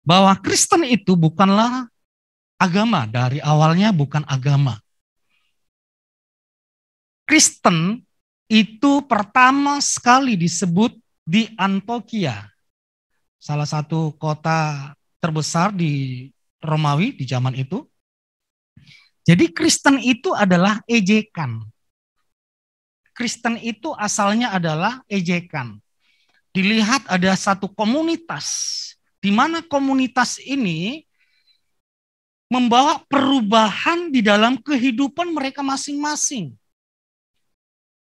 bahwa Kristen itu bukanlah agama, dari awalnya bukan agama. Kristen itu pertama sekali disebut di Antioquia, salah satu kota terbesar di Romawi di zaman itu. Jadi Kristen itu adalah ejekan. Kristen itu asalnya adalah ejekan. Dilihat ada satu komunitas, di mana komunitas ini membawa perubahan di dalam kehidupan mereka masing-masing.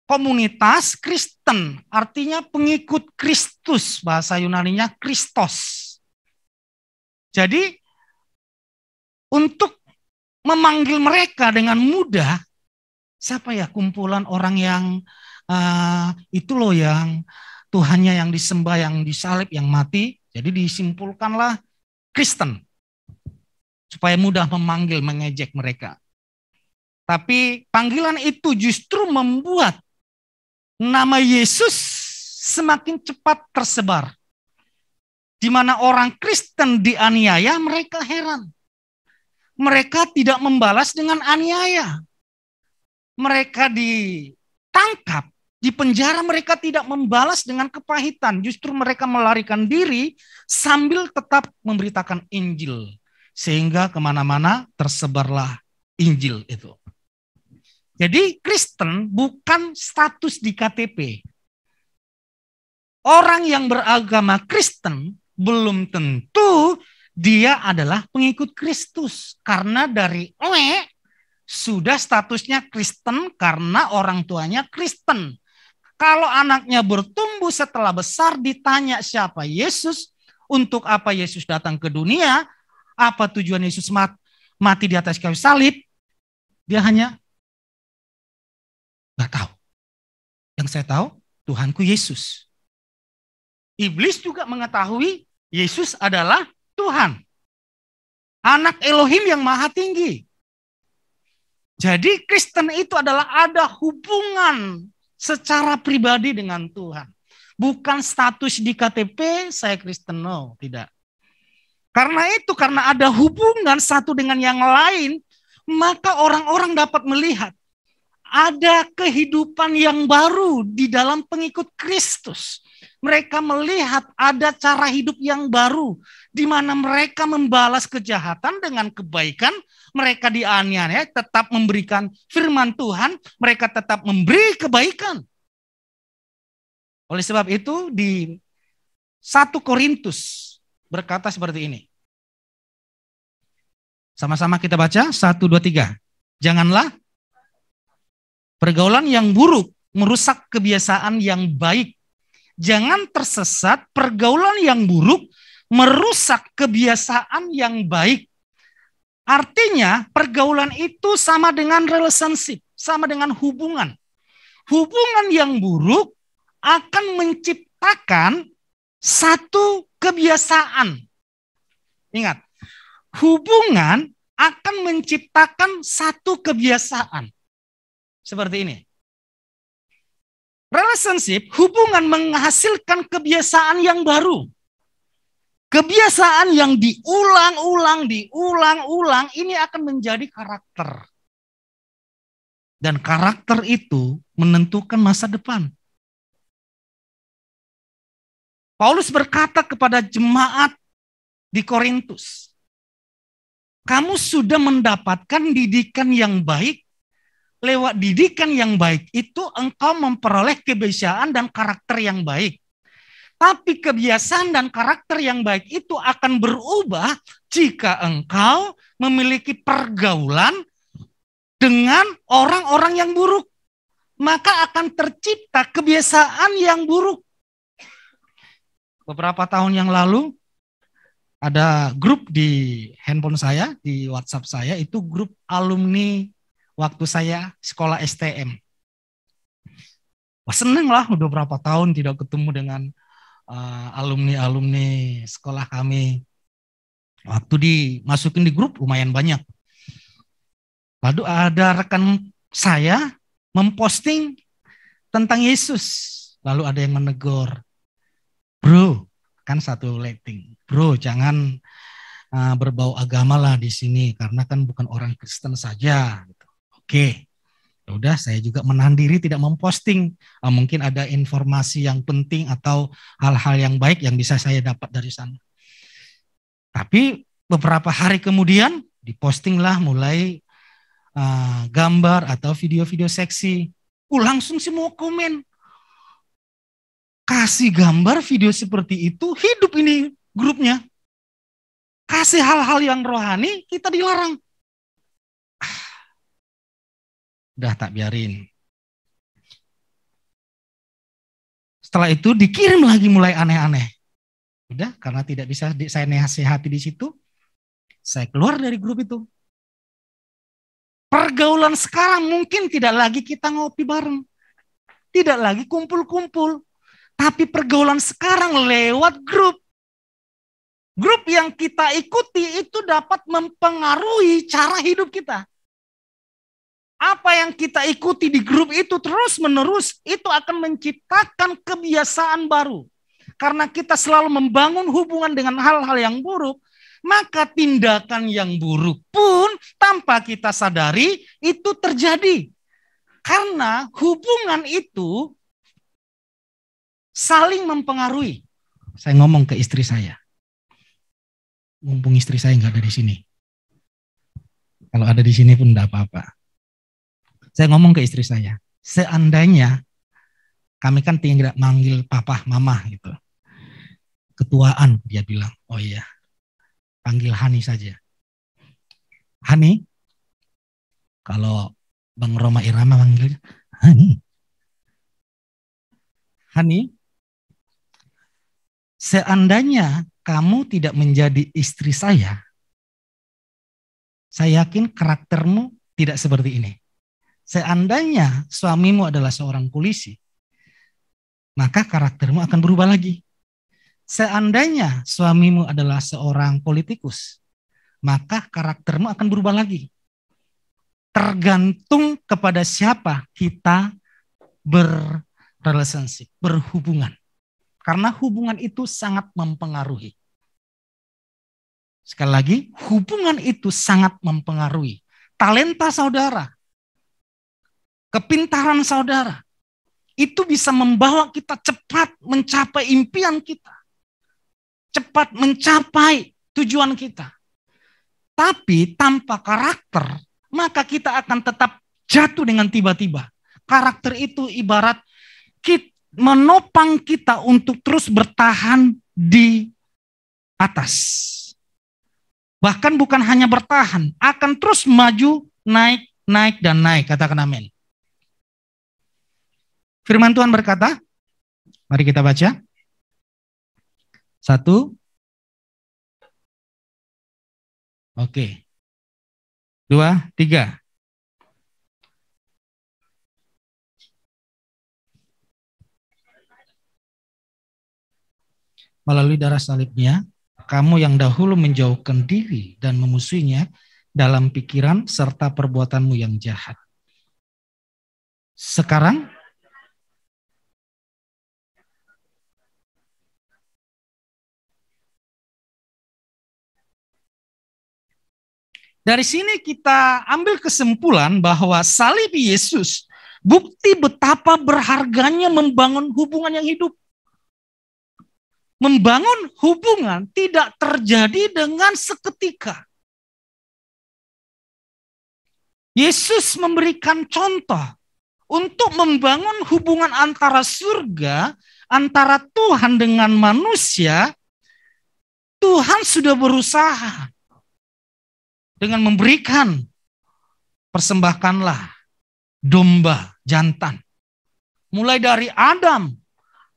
Komunitas Kristen, artinya pengikut Kristus, bahasa Yunaninya Kristos. Jadi untuk memanggil mereka dengan mudah, siapa ya kumpulan orang yang itu loh yang Tuhannya yang disembah, yang disalib, yang mati. Jadi disimpulkanlah Kristen. Supaya mudah memanggil, mengejek mereka. Tapi panggilan itu justru membuat nama Yesus semakin cepat tersebar. Di mana orang Kristen dianiaya, mereka heran. Mereka tidak membalas dengan aniaya. Mereka ditangkap, di penjara mereka tidak membalas dengan kepahitan. Justru mereka melarikan diri sambil tetap memberitakan Injil. Sehingga kemana-mana tersebarlah Injil itu. Jadi Kristen bukan status di KTP. Orang yang beragama Kristen belum tentu dia adalah pengikut Kristus. Karena dari sudah statusnya Kristen karena orang tuanya Kristen. Kalau anaknya bertumbuh setelah besar ditanya siapa Yesus, untuk apa Yesus datang ke dunia, apa tujuan Yesus mati di atas kayu salib, dia hanya nggak tahu. Yang saya tahu, Tuhanku Yesus. Iblis juga mengetahui Yesus adalah Tuhan. Anak Elohim yang maha tinggi. Jadi Kristen itu adalah ada hubungan secara pribadi dengan Tuhan. Bukan status di KTP, saya Kristen, no, tidak. Karena itu, karena ada hubungan satu dengan yang lain, maka orang-orang dapat melihat ada kehidupan yang baru di dalam pengikut Kristus. Mereka melihat ada cara hidup yang baru, di mana mereka membalas kejahatan dengan kebaikan, mereka dianiaya tetap memberikan firman Tuhan, mereka tetap memberi kebaikan. Oleh sebab itu di 1 Korintus berkata seperti ini. Sama-sama kita baca, 1, 2, 3. Janganlah pergaulan yang buruk merusak kebiasaan yang baik. Jangan tersesat, pergaulan yang buruk merusak kebiasaan yang baik. Artinya pergaulan itu sama dengan relationship, sama dengan hubungan. Hubungan yang buruk akan menciptakan satu kebiasaan. Ingat, hubungan akan menciptakan satu kebiasaan. Seperti ini. Relationship, hubungan menghasilkan kebiasaan yang baru. Kebiasaan yang diulang-ulang, ini akan menjadi karakter. Dan karakter itu menentukan masa depan. Paulus berkata kepada jemaat di Korintus, kamu sudah mendapatkan didikan yang baik. Lewat didikan yang baik itu engkau memperoleh kebiasaan dan karakter yang baik. Tapi kebiasaan dan karakter yang baik itu akan berubah jika engkau memiliki pergaulan dengan orang-orang yang buruk. Maka akan tercipta kebiasaan yang buruk. Beberapa tahun yang lalu ada grup di handphone saya, di WhatsApp saya, itu grup alumni waktu saya sekolah STM. Wah, seneng lah, udah berapa tahun tidak ketemu dengan alumni-alumni sekolah kami. Waktu dimasukin di grup lumayan banyak. Lalu ada rekan saya memposting tentang Yesus. Lalu ada yang menegur, bro, kan satu rating, bro jangan berbau agama lah di sini karena kan bukan orang Kristen saja. Gitu. Oke, ya udah saya juga menahan diri tidak memposting. Mungkin ada informasi yang penting atau hal-hal yang baik yang bisa saya dapat dari sana. Tapi beberapa hari kemudian dipostinglah mulai gambar atau video-video seksi. Langsung semua komen. Kasih gambar video seperti itu, hidup ini grupnya. Kasih hal-hal yang rohani, kita dilarang. Udah tak biarin. Setelah itu dikirim lagi mulai aneh-aneh. Udah, karena tidak bisa saya nasihati di situ, saya keluar dari grup itu. Pergaulan sekarang mungkin tidak lagi kita ngopi bareng. Tidak lagi kumpul-kumpul. Tapi pergaulan sekarang lewat grup. Grup yang kita ikuti itu dapat mempengaruhi cara hidup kita. Apa yang kita ikuti di grup itu terus-menerus, itu akan menciptakan kebiasaan baru. Karena kita selalu membangun hubungan dengan hal-hal yang buruk, maka tindakan yang buruk pun tanpa kita sadari itu terjadi. Karena hubungan itu saling mempengaruhi. Saya ngomong ke istri saya. Mumpung istri saya nggak ada di sini. Kalau ada di sini pun enggak apa-apa. Saya ngomong ke istri saya. Seandainya kami kan tidak manggil papa, mama gitu. Ketuaan dia bilang. Oh iya. Panggil Hani saja. Hani. Kalau Bang Roma Irama manggil Hani. Hani. Seandainya kamu tidak menjadi istri saya yakin karaktermu tidak seperti ini. Seandainya suamimu adalah seorang polisi, maka karaktermu akan berubah lagi. Seandainya suamimu adalah seorang politikus, maka karaktermu akan berubah lagi. Tergantung kepada siapa kita berrelationship, berhubungan. Karena hubungan itu sangat mempengaruhi. Sekali lagi, hubungan itu sangat mempengaruhi. Talenta saudara, kepintaran saudara, itu bisa membawa kita cepat mencapai impian kita. Cepat mencapai tujuan kita. Tapi tanpa karakter, maka kita akan tetap jatuh dengan tiba-tiba. Karakter itu ibarat kita menopang kita untuk terus bertahan di atas. Bahkan bukan hanya bertahan, akan terus maju, naik, naik, dan naik. Katakan amin. Firman Tuhan berkata, mari kita baca. 1. Oke. 2, 3. Melalui darah salibnya, kamu yang dahulu menjauhkan diri dan memusuhinya dalam pikiran serta perbuatanmu yang jahat. Sekarang, dari sini kita ambil kesimpulan bahwa salib Yesus bukti betapa berharganya membangun hubungan yang hidup. Membangun hubungan tidak terjadi dengan seketika. Yesus memberikan contoh untuk membangun hubungan antara surga, antara Tuhan dengan manusia. Tuhan sudah berusaha dengan memberikan persembahkanlah domba jantan. Mulai dari Adam,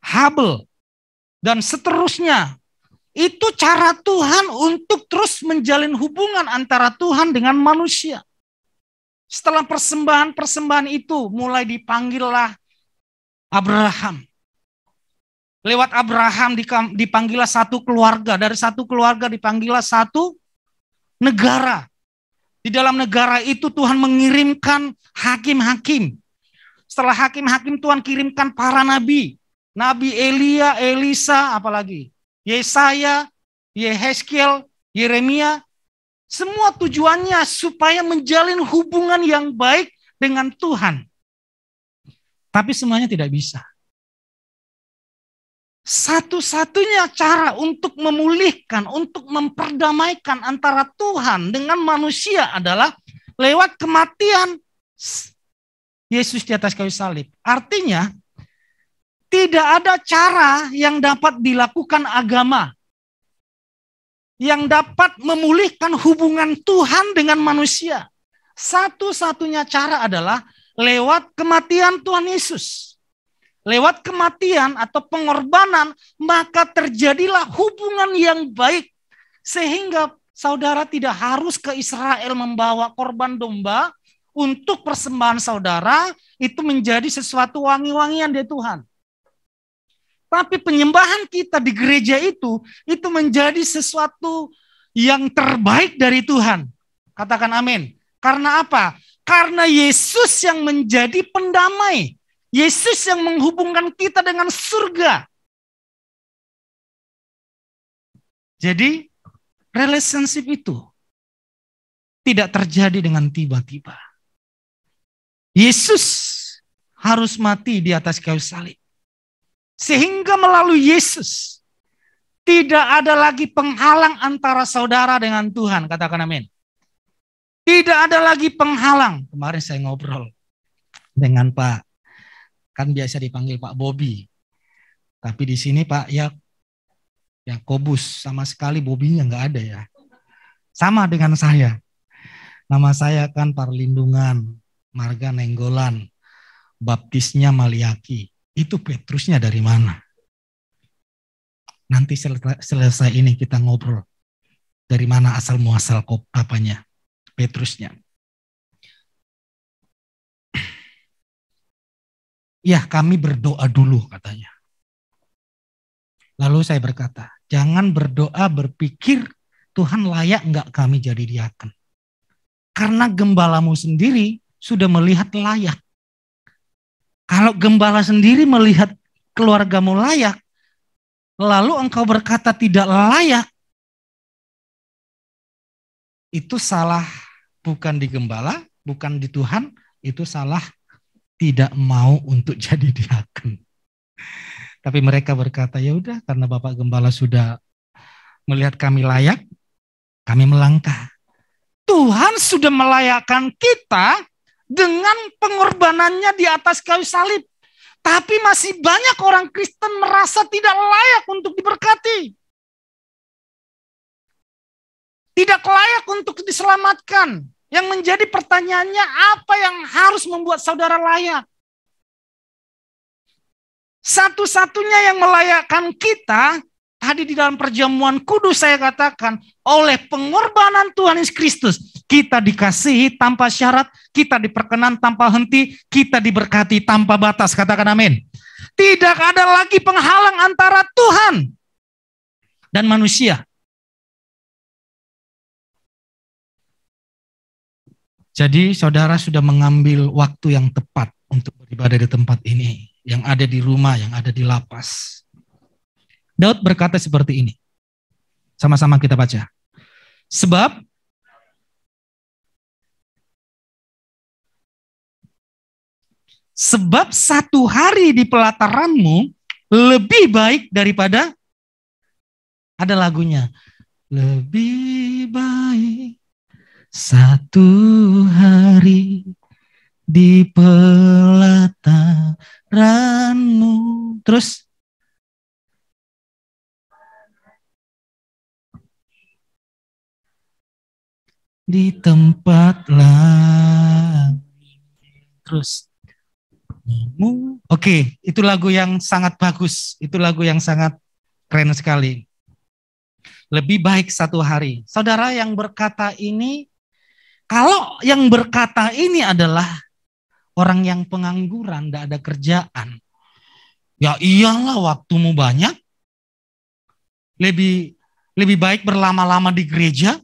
Habel, dan seterusnya. Itu cara Tuhan untuk terus menjalin hubungan antara Tuhan dengan manusia. Setelah persembahan-persembahan itu mulai dipanggillah Abraham. Lewat Abraham dipanggillah satu keluarga. Dari satu keluarga dipanggillah satu negara. Di dalam negara itu Tuhan mengirimkan hakim-hakim. Setelah hakim-hakim Tuhan kirimkan para nabi. Nabi Elia, Elisa, apalagi Yesaya, Yehezkiel, Yeremia, semua tujuannya supaya menjalin hubungan yang baik dengan Tuhan. Tapi semuanya tidak bisa. Satu-satunya cara untuk memulihkan, untuk memperdamaikan antara Tuhan dengan manusia adalah lewat kematian Yesus di atas kayu salib. Artinya, tidak ada cara yang dapat dilakukan agama yang dapat memulihkan hubungan Tuhan dengan manusia. Satu-satunya cara adalah lewat kematian Tuhan Yesus. Lewat kematian atau pengorbanan, maka terjadilah hubungan yang baik. Sehingga saudara tidak harus ke Israel membawa korban domba untuk persembahan saudara, itu menjadi sesuatu wangi-wangian dari Tuhan. Tapi penyembahan kita di gereja itu menjadi sesuatu yang terbaik dari Tuhan. Katakan amin. Karena apa? Karena Yesus yang menjadi pendamai. Yesus yang menghubungkan kita dengan surga. Jadi, relationship itu tidak terjadi dengan tiba-tiba. Yesus harus mati di atas kayu salib. Sehingga melalui Yesus, tidak ada lagi penghalang antara saudara dengan Tuhan. Katakan amin. Tidak ada lagi penghalang. Kemarin saya ngobrol dengan Pak, kan biasa dipanggil Pak Bobi. Tapi di sini Pak Yakobus, sama sekali Bobinya nggak ada ya. Sama dengan saya. Nama saya kan Parlindungan, Marga Nenggolan, baptisnya Maliaki. Itu Petrusnya dari mana? Nanti selesai ini kita ngobrol. Dari mana asal muasal apanya? Petrusnya. Ya, kami berdoa dulu katanya. Lalu saya berkata, jangan berdoa berpikir Tuhan layak enggak kami jadi diaken. Karena gembalamu sendiri sudah melihat layak. Kalau gembala sendiri melihat keluargamu layak, lalu engkau berkata tidak layak, itu salah bukan di gembala, bukan di Tuhan, itu salah tidak mau untuk jadi diaken. Tapi mereka berkata, ya udah karena Bapak Gembala sudah melihat kami layak, kami melangkah. Tuhan sudah melayakkan kita dengan pengorbanannya di atas kayu salib. Tapi masih banyak orang Kristen merasa tidak layak untuk diberkati. Tidak layak untuk diselamatkan. Yang menjadi pertanyaannya, apa yang harus membuat saudara layak? Satu-satunya yang melayakkan kita, tadi di dalam perjamuan kudus saya katakan, oleh pengorbanan Tuhan Yesus Kristus, kita dikasihi tanpa syarat, kita diperkenan tanpa henti, kita diberkati tanpa batas. Katakan amin. Tidak ada lagi penghalang antara Tuhan dan manusia. Jadi saudara sudah mengambil waktu yang tepat untuk beribadah di tempat ini. Yang ada di rumah, yang ada di lapas. Daud berkata seperti ini. Sama-sama kita baca. Sebab satu hari di pelataranmu lebih baik daripada, ada lagunya. Lebih baik satu hari di pelataranmu. Terus di tempat lain. Terus oke, itu lagu yang sangat bagus. Itu lagu yang sangat keren sekali. Lebih baik satu hari. Saudara yang berkata ini, kalau yang berkata ini adalah orang yang pengangguran, tidak ada kerjaan. Ya iyalah, waktumu banyak. Lebih baik berlama-lama di gereja.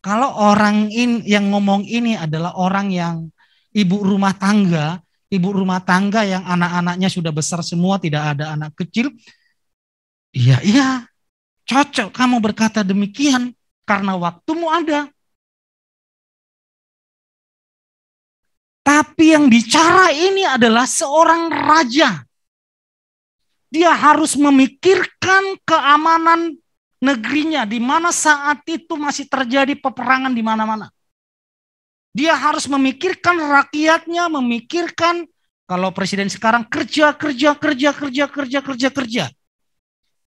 Kalau orang yang ngomong ini adalah orang yang ibu rumah tangga yang anak-anaknya sudah besar semua, tidak ada anak kecil. Iya, cocok kamu berkata demikian. karena waktumu ada. Tapi yang bicara ini adalah seorang raja. Dia harus memikirkan keamanan negerinya, di mana saat itu masih terjadi peperangan di mana-mana. Dia harus memikirkan rakyatnya, memikirkan kalau presiden sekarang kerja.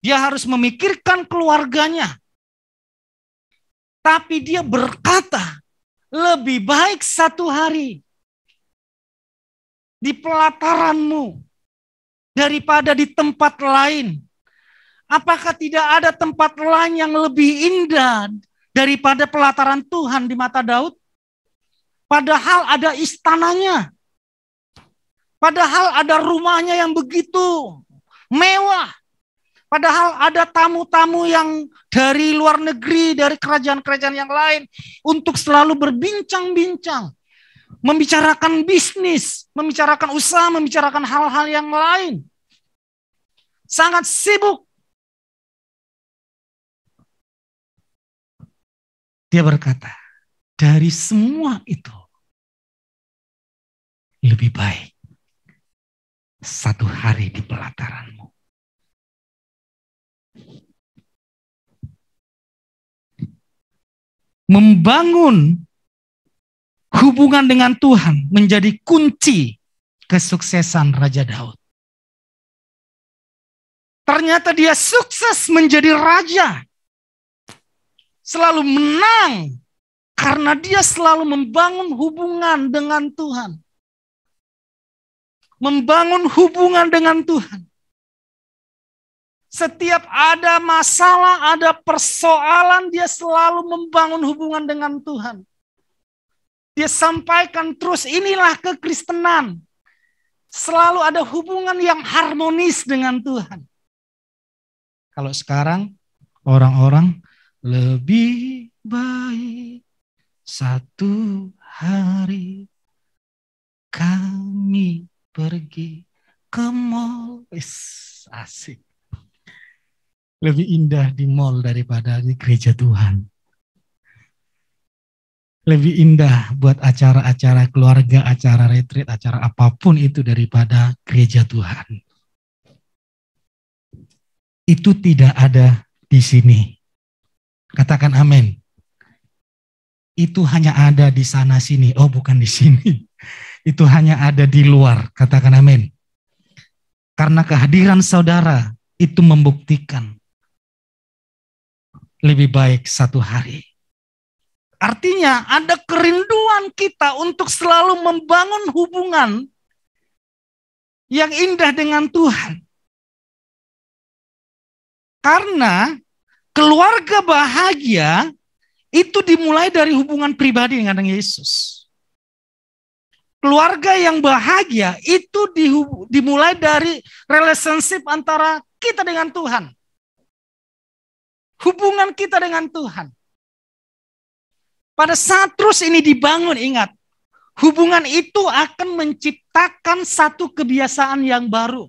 Dia harus memikirkan keluarganya. Tapi dia berkata, lebih baik 1 hari di pelataranmu daripada di tempat lain. Apakah tidak ada tempat lain yang lebih indah daripada pelataran Tuhan di mata Daud? Padahal ada istananya. Padahal ada rumahnya yang begitu mewah. Padahal ada tamu-tamu yang dari luar negeri, dari kerajaan-kerajaan yang lain untuk selalu berbincang-bincang. Membicarakan bisnis, membicarakan usaha, membicarakan hal-hal yang lain. Sangat sibuk. Dia berkata, dari semua itu, lebih baik 1 hari di pelataranmu. Membangun hubungan dengan Tuhan menjadi kunci kesuksesan Raja Daud. Ternyata dia sukses menjadi raja. Selalu menang karena dia selalu membangun hubungan dengan Tuhan. Membangun hubungan dengan Tuhan. Setiap ada masalah, ada persoalan, dia selalu membangun hubungan dengan Tuhan. Dia sampaikan terus, inilah kekristenan. Selalu ada hubungan yang harmonis dengan Tuhan. Kalau sekarang orang-orang lebih baik 1 hari kami pergi ke mall. Asik. Lebih indah di mall daripada di gereja Tuhan. Lebih indah buat acara-acara keluarga, acara retreat, acara apapun itu daripada gereja Tuhan. Itu tidak ada di sini. Katakan amin. Itu hanya ada di sana sini. Oh, bukan di sini. Itu hanya ada di luar. Katakan amin. Karena kehadiran saudara itu membuktikan lebih baik 1 hari. Artinya ada kerinduan kita untuk selalu membangun hubungan yang indah dengan Tuhan. Karena keluarga bahagia itu dimulai dari hubungan pribadi dengan Yesus. Keluarga yang bahagia itu dimulai dari relationship antara kita dengan Tuhan. Hubungan kita dengan Tuhan. Pada saat terus ini dibangun, ingat, hubungan itu akan menciptakan satu kebiasaan yang baru.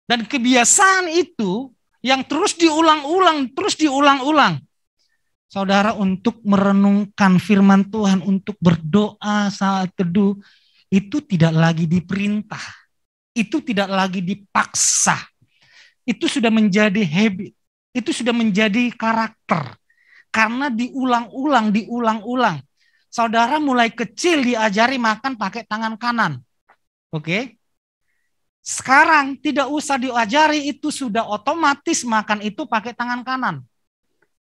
Dan kebiasaan itu yang terus diulang-ulang. Saudara, untuk merenungkan firman Tuhan, untuk berdoa saat teduh, itu tidak lagi diperintah. Itu tidak lagi dipaksa. Itu sudah menjadi habit. Itu sudah menjadi karakter. Karena diulang-ulang. Saudara mulai kecil diajari makan pakai tangan kanan. Oke? Sekarang tidak usah diajari, itu sudah otomatis makan itu pakai tangan kanan.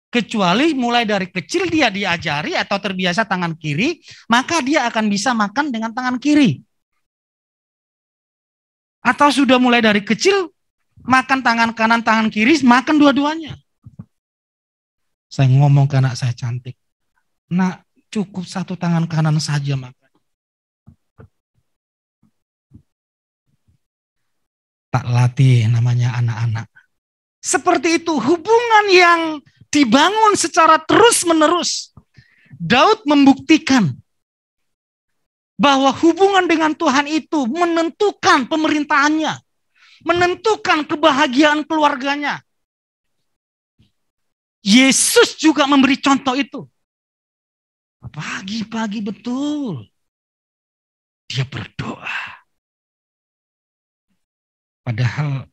Kecuali mulai dari kecil dia diajari atau terbiasa tangan kiri, maka dia akan bisa makan dengan tangan kiri. Atau sudah mulai dari kecil, makan tangan kanan, tangan kiri, makan dua-duanya. Saya ngomong ke anak saya cantik, nak, cukup 1 tangan kanan saja makan. Tak latih namanya anak-anak. Seperti itu hubungan yang dibangun secara terus-menerus. Daud membuktikan bahwa hubungan dengan Tuhan itu menentukan pemerintahannya, menentukan kebahagiaan keluarganya. Yesus juga memberi contoh itu. Pagi-pagi betul. Dia berdoa. Padahal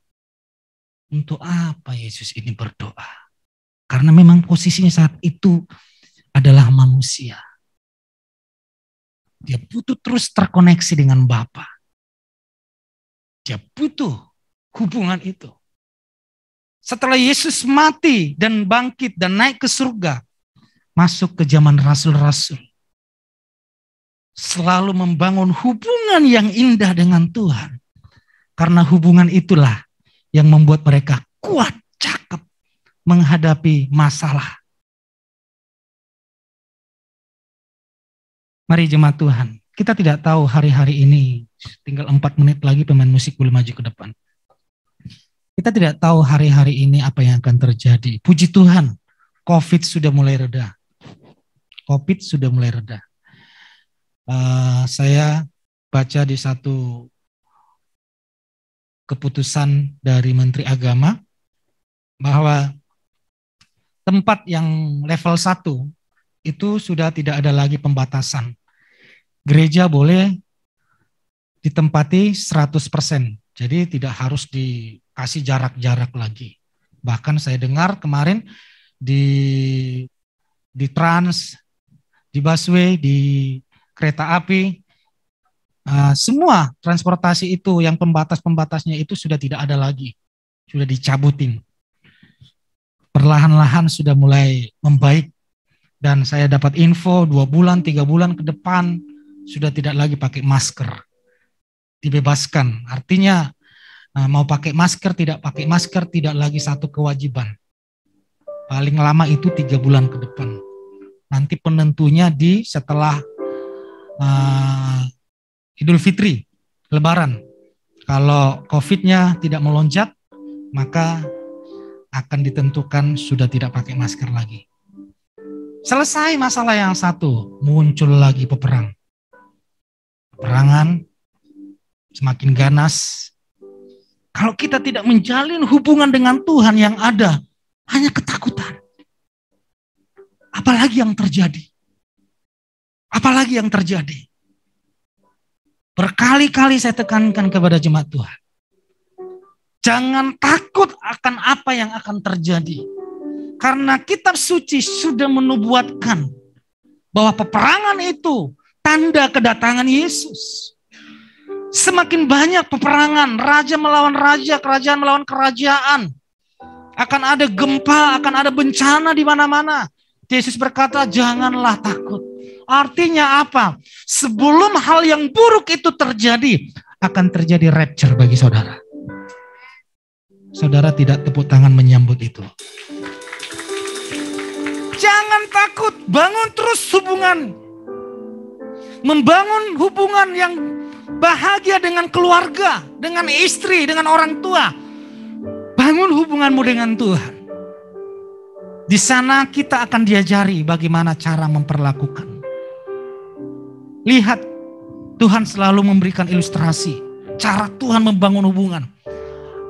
untuk apa Yesus ini berdoa? Karena memang posisinya saat itu adalah manusia. Dia butuh terus terkoneksi dengan Bapa. Dia butuh hubungan itu. Setelah Yesus mati dan bangkit dan naik ke surga, masuk ke zaman rasul-rasul. Selalu membangun hubungan yang indah dengan Tuhan. Karena hubungan itulah yang membuat mereka kuat, cakep menghadapi masalah. Mari jemaat Tuhan, kita tidak tahu hari-hari ini, tinggal 4 menit lagi pemain musik boleh maju ke depan. Kita tidak tahu hari-hari ini apa yang akan terjadi. Puji Tuhan, COVID sudah mulai reda. COVID sudah mulai reda. Saya baca di satu keputusan dari Menteri Agama bahwa tempat yang level 1 itu sudah tidak ada lagi pembatasan. Gereja boleh ditempati 100%. Jadi tidak harus dikasih jarak-jarak lagi. Bahkan saya dengar kemarin di Trans, di busway, di kereta api, semua transportasi itu yang pembatas-pembatasnya itu sudah tidak ada lagi. Sudah dicabutin. Perlahan-lahan sudah mulai membaik. Dan saya dapat info 2 bulan, 3 bulan ke depan sudah tidak lagi pakai masker. Dibebaskan. Artinya mau pakai masker, tidak pakai masker, tidak lagi satu kewajiban. Paling lama itu 3 bulan ke depan. Nanti penentunya di setelah Idul Fitri, Lebaran. Kalau COVID-nya tidak melonjak, maka akan ditentukan sudah tidak pakai masker lagi. Selesai masalah yang satu, muncul lagi peperangan semakin ganas. Kalau kita tidak menjalin hubungan dengan Tuhan, yang ada hanya ketakutan. Apalagi yang terjadi? Apalagi yang terjadi? Berkali-kali saya tekankan kepada jemaat Tuhan. Jangan takut akan apa yang akan terjadi. Karena kitab suci sudah menubuatkan bahwa peperangan itu tanda kedatangan Yesus. Semakin banyak peperangan, raja melawan raja, kerajaan melawan kerajaan. Akan ada gempa, akan ada bencana di mana-mana. Yesus berkata, janganlah takut. Artinya apa? Sebelum hal yang buruk itu terjadi, akan terjadi rapture bagi saudara. Saudara tidak tepuk tangan menyambut itu. Jangan takut, bangun terus hubungan. Membangun hubungan yang bahagia dengan keluarga, dengan istri, dengan orang tua. Bangun hubunganmu dengan Tuhan. Di sana kita akan diajari bagaimana cara memperlakukan. Lihat, Tuhan selalu memberikan ilustrasi. Cara Tuhan membangun hubungan.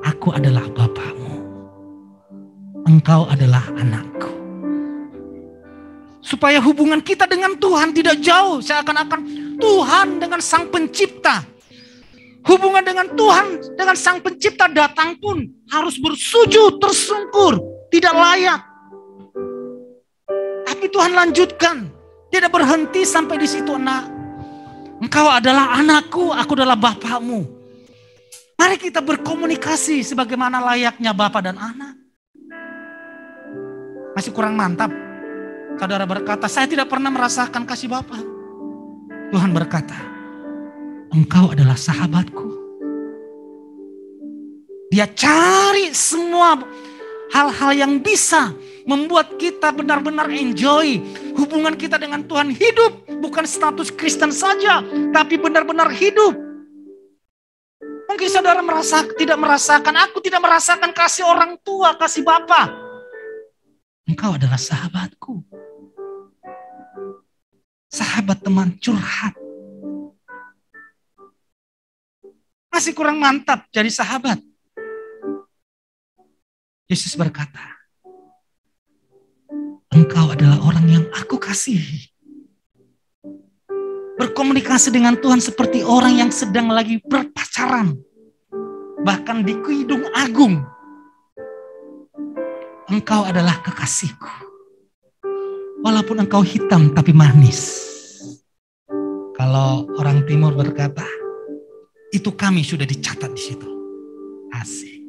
Aku adalah Bapamu. Engkau adalah anakku. Supaya hubungan kita dengan Tuhan tidak jauh. Seakan-akan Tuhan dengan Sang Pencipta. Hubungan dengan Tuhan, dengan Sang Pencipta datang pun harus bersujud, tersungkur. Tidak layak. Tapi Tuhan lanjutkan. Tidak berhenti sampai di situ, nak. Engkau adalah anakku, aku adalah Bapamu. Mari kita berkomunikasi sebagaimana layaknya Bapa dan anak. Masih kurang mantap. Saudara berkata, saya tidak pernah merasakan kasih Bapa. Tuhan berkata, engkau adalah sahabatku. Dia cari semua hal-hal yang bisa membuat kita benar-benar enjoy hubungan kita dengan Tuhan, hidup. Bukan status Kristen saja, tapi benar-benar hidup. Mungkin saudara tidak merasakan, aku tidak merasakan kasih orang tua, kasih Bapa. Engkau adalah sahabatku. Sahabat teman curhat. Masih kurang mantap jadi sahabat. Yesus berkata, engkau adalah orang yang aku kasihi. Berkomunikasi dengan Tuhan seperti orang yang sedang lagi berpacaran. Bahkan di Kidung Agung. Engkau adalah kekasihku. Walaupun engkau hitam tapi manis. Kalau orang timur berkata, itu kami sudah dicatat di situ. Asik.